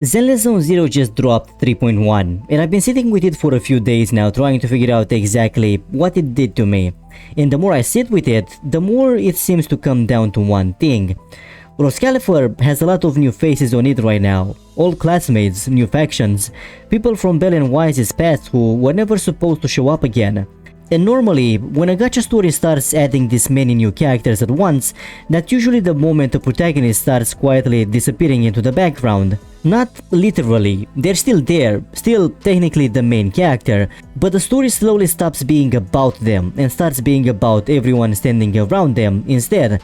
Zenless Zone Zero just dropped 3.1, and I've been sitting with it for a few days now trying to figure out exactly what it did to me. And the more I sit with it, the more it seems to come down to one thing. Roscalifer has a lot of new faces on it right now. Old classmates, new factions, people from Belle and Wise's past who were never supposed to show up again. And normally, when a gacha story starts adding this many new characters at once, that's usually the moment the protagonist starts quietly disappearing into the background. Not literally, they're still there, still technically the main character, but the story slowly stops being about them and starts being about everyone standing around them instead.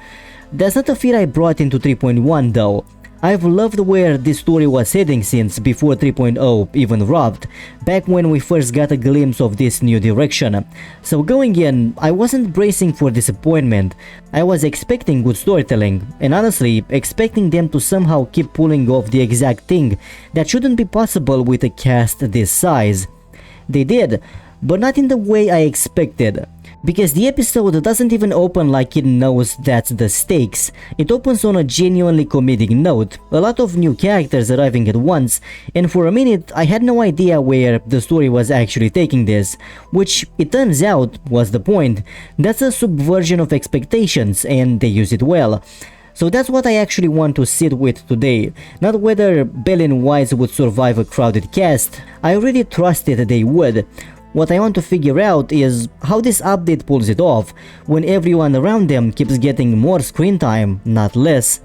That's not a fear I brought into 3.1 though. I've loved where this story was heading since before 3.0 even dropped, back when we first got a glimpse of this new direction. So going in, I wasn't bracing for disappointment. I was expecting good storytelling, and honestly, expecting them to somehow keep pulling off the exact thing that shouldn't be possible with a cast this size. They did, but not in the way I expected. Because the episode doesn't even open like it knows that's the stakes. It opens on a genuinely comedic note, a lot of new characters arriving at once, and for a minute I had no idea where the story was actually taking this, which it turns out was the point. That's a subversion of expectations, and they use it well. So that's what I actually want to sit with today, not whether Belle and Wise would survive a crowded cast. I already trusted they would. What I want to figure out is how this update pulls it off, when everyone around them keeps getting more screen time, not less.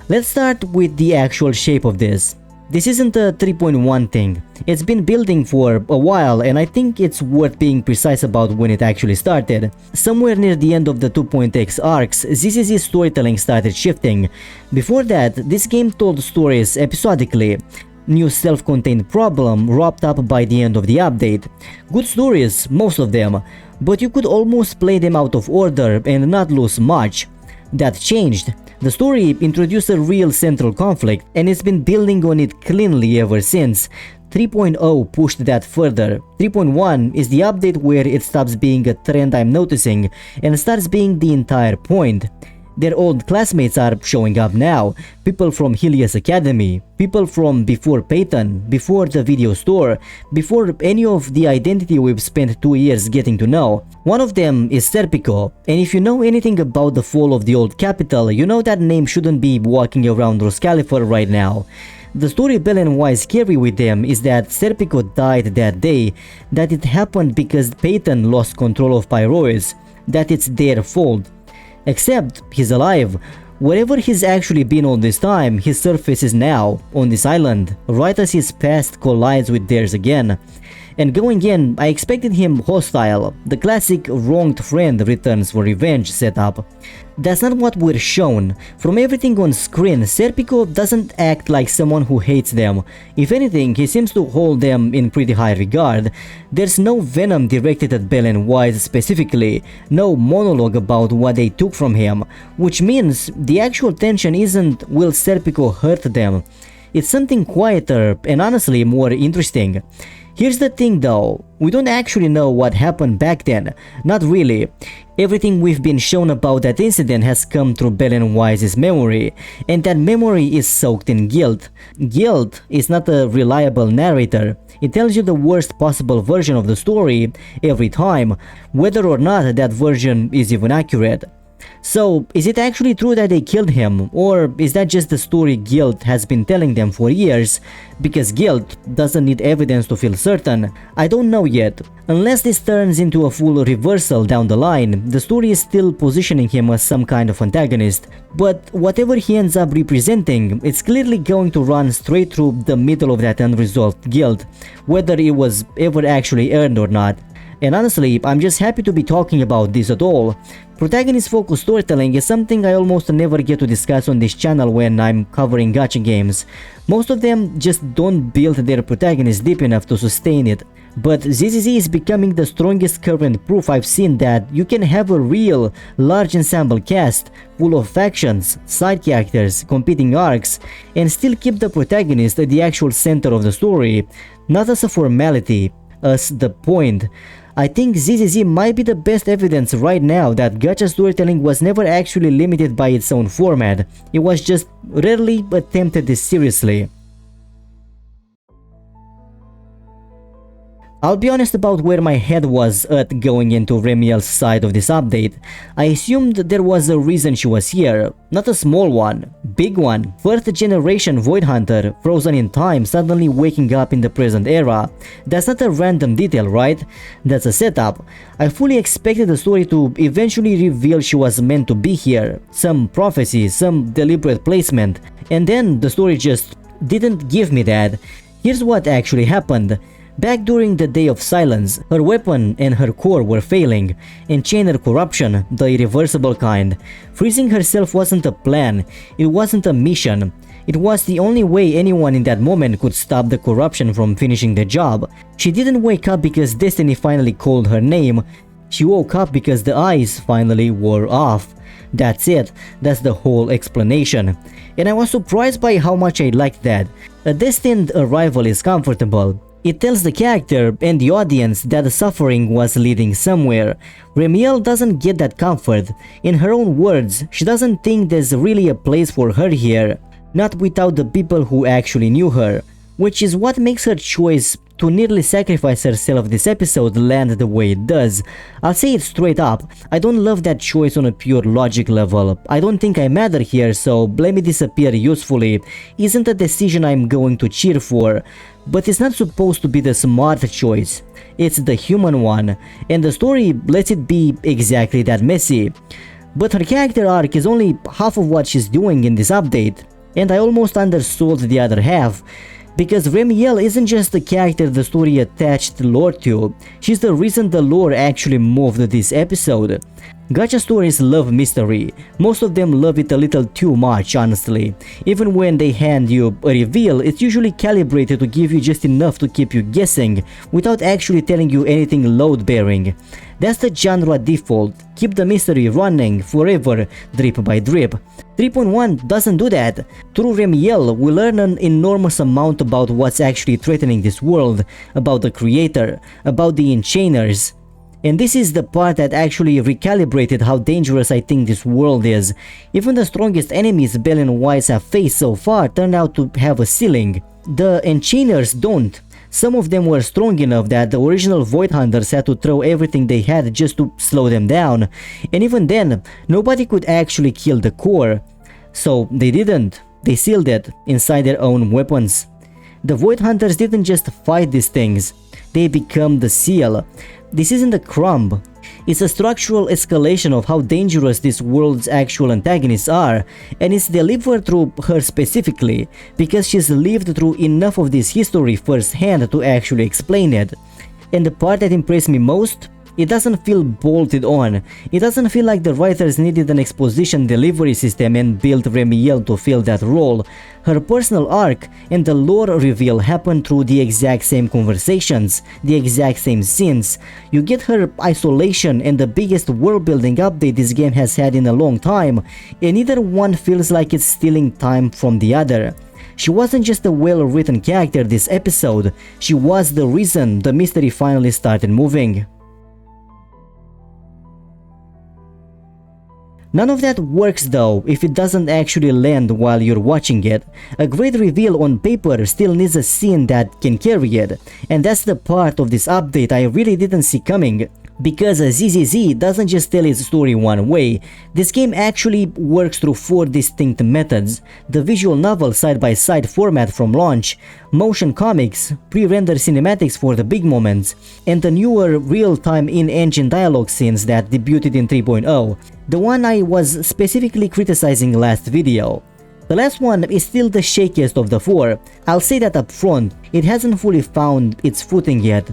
Let's start with the actual shape of this. This isn't a 3.1 thing. It's been building for a while, and I think it's worth being precise about when it actually started. Somewhere near the end of the 2.x arcs, ZZZ's storytelling started shifting. Before that, this game told stories episodically. New self-contained problem wrapped up by the end of the update. Good stories, most of them, but you could almost play them out of order and not lose much. That changed. The story introduced a real central conflict, and it's been building on it cleanly ever since. 3.0 pushed that further. 3.1 is the update where it stops being a trend I'm noticing and starts being the entire point. Their old classmates are showing up now, people from Helios Academy, people from before Peyton, before the video store, before any of the identity we've spent 2 years getting to know. One of them is Serpico, and if you know anything about the fall of the old capital, you know that name shouldn't be walking around Roscalifer right now. The story Belle and Wise carry with them is that Serpico died that day, that it happened because Peyton lost control of Pyrois, that it's their fault. Except he's alive. Wherever he's actually been all this time, he surfaces now, on this island, right as his past collides with theirs again. And going in, I expected him hostile, the classic wronged friend returns for revenge setup. That's not what we're shown. From everything on screen, Serpico doesn't act like someone who hates them. If anything, he seems to hold them in pretty high regard. There's no venom directed at Belle and Wise specifically, no monologue about what they took from him, which means the actual tension isn't will Serpico hurt them. It's something quieter and honestly more interesting. Here's the thing though, we don't actually know what happened back then, not really. Everything we've been shown about that incident has come through Belle and Wise's memory, and that memory is soaked in guilt. Guilt is not a reliable narrator. It tells you the worst possible version of the story every time, whether or not that version is even accurate. So, is it actually true that they killed him, or is that just the story guilt has been telling them for years? Because guilt doesn't need evidence to feel certain. I don't know yet. Unless this turns into a full reversal down the line, the story is still positioning him as some kind of antagonist. But whatever he ends up representing, it's clearly going to run straight through the middle of that unresolved guilt, whether it was ever actually earned or not. And honestly, I'm just happy to be talking about this at all. Protagonist-focused storytelling is something I almost never get to discuss on this channel when I'm covering gacha games. Most of them just don't build their protagonist deep enough to sustain it. But ZZZ is becoming the strongest current proof I've seen that you can have a real, large ensemble cast, full of factions, side characters, competing arcs, and still keep the protagonist at the actual center of the story, not as a formality, as the point. I think ZZZ might be the best evidence right now that gacha storytelling was never actually limited by its own format, it was just rarely attempted this seriously. I'll be honest about where my head was at going into Remielle's side of this update. I assumed there was a reason she was here, not a small one, big one. First generation Void Hunter, frozen in time, suddenly waking up in the present era. That's not a random detail, right? That's a setup. I fully expected the story to eventually reveal she was meant to be here, some prophecy, some deliberate placement, and then the story just didn't give me that. Here's what actually happened. Back during the Day of Silence, her weapon and her core were failing, enchainer corruption, the irreversible kind. Freezing herself wasn't a plan, it wasn't a mission. It was the only way anyone in that moment could stop the corruption from finishing the job. She didn't wake up because destiny finally called her name, she woke up because the eyes finally wore off. That's it, that's the whole explanation. And I was surprised by how much I liked that. A destined arrival is comfortable. It tells the character and the audience that the suffering was leading somewhere. Remielle doesn't get that comfort. In her own words, she doesn't think there's really a place for her here, not without the people who actually knew her, which is what makes her choice to nearly sacrifice herself this episode land the way it does. I'll say it straight up, I don't love that choice on a pure logic level. I don't think I matter here, so let me disappear usefully isn't a decision I'm going to cheer for. But it's not supposed to be the smart choice, it's the human one, and the story lets it be exactly that messy. But her character arc is only half of what she's doing in this update, and I almost undersold the other half. Because Remielle isn't just the character the story attached lore to, she's the reason the lore actually moved this episode. Gacha stories love mystery, most of them love it a little too much honestly. Even when they hand you a reveal, it's usually calibrated to give you just enough to keep you guessing, without actually telling you anything load-bearing. That's the genre default, keep the mystery running forever, drip by drip. 3.1 doesn't do that. Through Remielle, we learn an enormous amount about what's actually threatening this world, about the creator, about the enchainers. And this is the part that actually recalibrated how dangerous I think this world is. Even the strongest enemies Belle and Wise have faced so far turned out to have a ceiling. The enchainers don't. Some of them were strong enough that the original Void Hunters had to throw everything they had just to slow them down. And even then, nobody could actually kill the core. So they didn't. They sealed it inside their own weapons. The Void Hunters didn't just fight these things, they become the seal. This isn't a crumb, it's a structural escalation of how dangerous this world's actual antagonists are, and it's delivered through her specifically, because she's lived through enough of this history firsthand to actually explain it. And the part that impressed me most? It doesn't feel bolted on. It doesn't feel like the writers needed an exposition delivery system and built Remielle to fill that role. Her personal arc and the lore reveal happen through the exact same conversations, the exact same scenes. You get her isolation and the biggest world building update this game has had in a long time, and neither one feels like it's stealing time from the other. She wasn't just a well-written character this episode, she was the reason the mystery finally started moving. None of that works though if it doesn't actually land while you're watching it. A great reveal on paper still needs a scene that can carry it, and that's the part of this update I really didn't see coming. Because ZZZ doesn't just tell its story one way, this game actually works through 4 distinct methods: the visual novel side-by-side format from launch, motion comics, pre-rendered cinematics for the big moments, and the newer real-time in-engine dialogue scenes that debuted in 3.0, the one I was specifically criticizing last video. The last one is still the shakiest of the 4, I'll say that up front, it hasn't fully found its footing yet.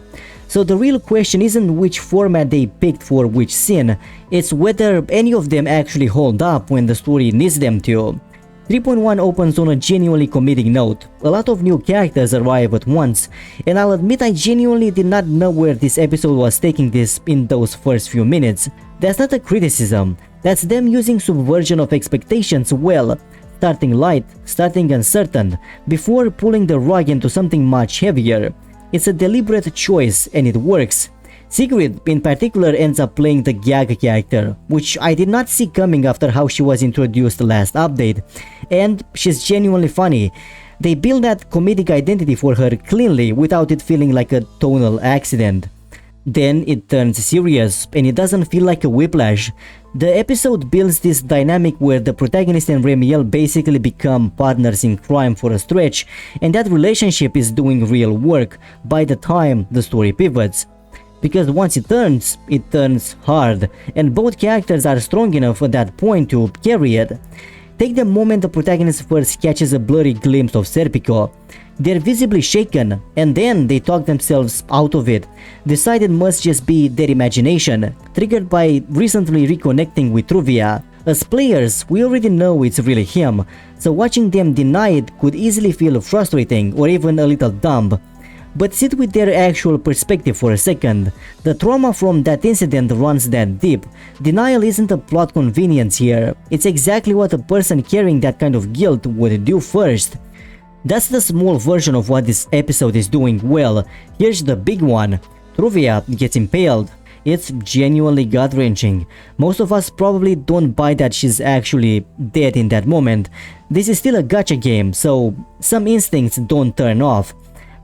So the real question isn't which format they picked for which scene, it's whether any of them actually hold up when the story needs them to. 3.1 opens on a genuinely committing note. A lot of new characters arrive at once, and I'll admit I genuinely did not know where this episode was taking this in those first few minutes. That's not a criticism, that's them using subversion of expectations well, starting light, starting uncertain, before pulling the rug into something much heavier. It's a deliberate choice and it works. Sigrid in particular ends up playing the Gacha character, which I did not see coming after how she was introduced last update, and she's genuinely funny. They build that comedic identity for her cleanly without it feeling like a tonal accident. Then it turns serious, and it doesn't feel like a whiplash. The episode builds this dynamic where the protagonist and Remielle basically become partners in crime for a stretch, and that relationship is doing real work by the time the story pivots. Because once it turns hard, and both characters are strong enough at that point to carry it. Take the moment the protagonist first catches a blurry glimpse of Serpico. They're visibly shaken, and then they talk themselves out of it, decide it must just be their imagination, triggered by recently reconnecting with Truvia. As players, we already know it's really him, so watching them deny it could easily feel frustrating or even a little dumb. But sit with their actual perspective for a second. The trauma from that incident runs that deep. Denial isn't a plot convenience here, it's exactly what a person carrying that kind of guilt would do first. That's the small version of what this episode is doing well. Here's the big one. Truvia gets impaled. It's genuinely gut-wrenching. Most of us probably don't buy that she's actually dead in that moment. This is still a gacha game, so some instincts don't turn off.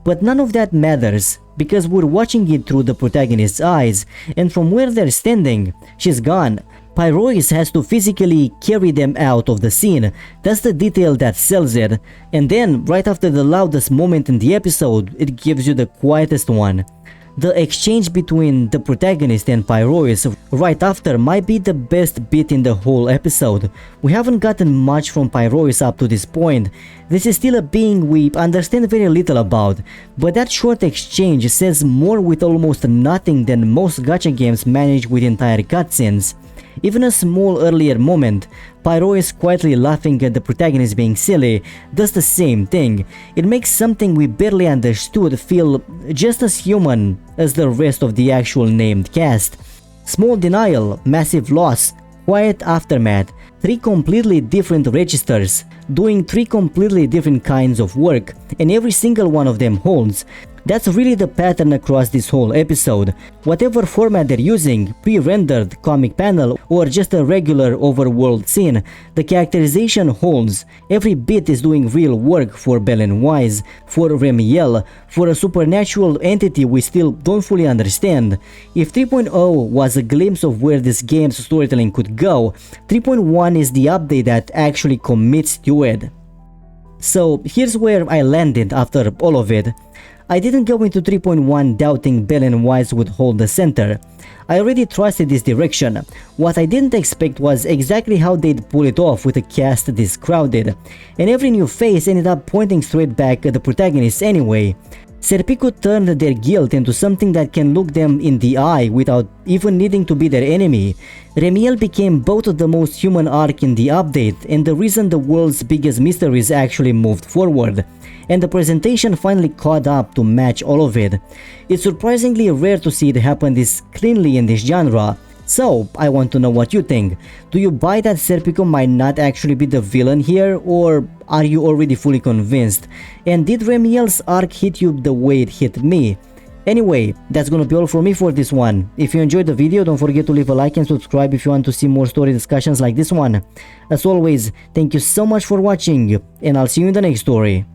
But none of that matters, because we're watching it through the protagonist's eyes, and from where they're standing, she's gone. Pyrois has to physically carry them out of the scene. That's the detail that sells it. And then, right after the loudest moment in the episode, it gives you the quietest one. The exchange between the protagonist and Pyrois right after might be the best bit in the whole episode. We haven't gotten much from Pyrois up to this point. This is still a being we understand very little about, but that short exchange says more with almost nothing than most gacha games manage with entire cutscenes. Even a small earlier moment, Pyrois quietly laughing at the protagonist being silly, does the same thing. It makes something we barely understood feel just as human as the rest of the actual named cast. Small denial, massive loss, quiet aftermath, three completely different registers, doing three completely different kinds of work, and every single one of them holds. That's really the pattern across this whole episode. Whatever format they're using, pre-rendered, comic panel, or just a regular overworld scene, the characterization holds. Every bit is doing real work for Belle and Wise, for Remielle, for a supernatural entity we still don't fully understand. If 3.0 was a glimpse of where this game's storytelling could go, 3.1 is the update that actually commits to it. So here's where I landed after all of it. I didn't go into 3.1 doubting Belle and Wise would hold the center. I already trusted this direction. What I didn't expect was exactly how they'd pull it off with a cast this crowded, and every new face ended up pointing straight back at the protagonists anyway. Serpico turned their guilt into something that can look them in the eye without even needing to be their enemy. Remielle became both the most human arc in the update and the reason the world's biggest mysteries actually moved forward. And the presentation finally caught up to match all of it. It's surprisingly rare to see it happen this cleanly in this genre. So, I want to know what you think. Do you buy that Serpico might not actually be the villain here, or are you already fully convinced? And did Remielle's arc hit you the way it hit me? Anyway, that's gonna be all for me for this one. If you enjoyed the video, don't forget to leave a like and subscribe if you want to see more story discussions like this one. As always, thank you so much for watching, and I'll see you in the next story.